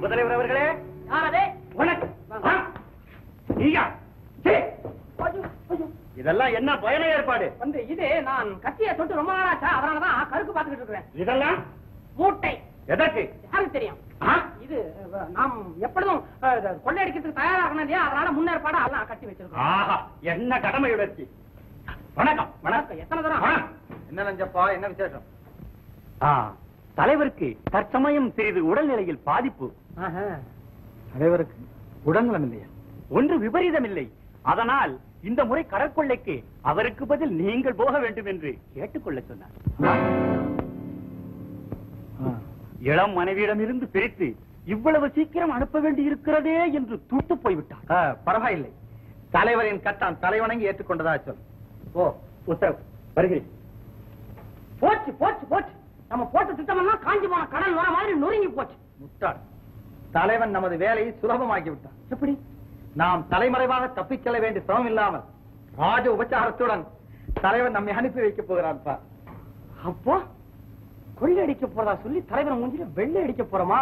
உபதலைவர் அவர்களே, யாரதே? வணக்கம். நீயா? இதெல்லாம் என்ன பயண ஏற்பாடு? இது நான் கத்தியை தொட்டு ரொம்ப நாளாச்சா, அதனாலதான் கருக்கு பாத்துக்கிட்டு இருக்கிறேன். இதெல்லாம் மூட்டை. எதற்கு? யாருக்கு தெரியும்? இது நாம் எப்பொழுதும் கொள்ளையடிக்கிறதுக்கு தயாராகணும் இல்லையா, அதனால முன்னேற்பாடு எல்லாம் கட்டி வச்சிருக்கோம். என்ன கடமை உணர்ச்சி. வணக்கம். வணக்கம். எத்தனை தரம்? என்ன நஞ்சப்பா, என்ன விசேஷம்? தலைவருக்கு தற்சமயம் சிறிது உடல்நிலையில் பாதிப்பு. தலைவருக்கு உடல்நலம் இல்லையா? ஒன்று விபரீதம் இல்லை. அதனால் இந்த முறை கடற்கொள்ளைக்கு அவருக்கு பதில் நீங்கள் போக வேண்டும் என்று கேட்டுக்கொள்ள சொன்னார். இளம் மனைவியிடம் இருந்து பிரித்து இவ்வளவு சீக்கிரம் அனுப்ப வேண்டி இருக்கிறதே என்று தூட்டு போய்விட்டார். பரவாயில்லை, தலைவரின் கட்டான் தலைவணங்கி ஏற்றுக்கொண்டதா சொல். ஓ, உத்தரவு. வருகிறேன். போச்சு போச்சு போச்சு. நம்ம போட்ட திட்டமெல்லாம் காஞ்சி போன கடல் வர மாதிரி நொறுங்கி போச்சு. முட்டாள், தலைவன் நமது வேலையை சுலபமாக்கி விட்டான். எப்படி? நாம் தலைமறைவாக தப்பிச் செல்ல வேண்டிய சிரமம் இல்லாமல் ராஜ உபச்சாரத்துடன் தலைவன் நம்மை அனுப்பி வைக்கப் போகிறான். அப்போ கொள்ளை அடிக்க போறதா சொல்லி தலைவர் மூஞ்சில வெள்ளை அடிக்க போறோமா?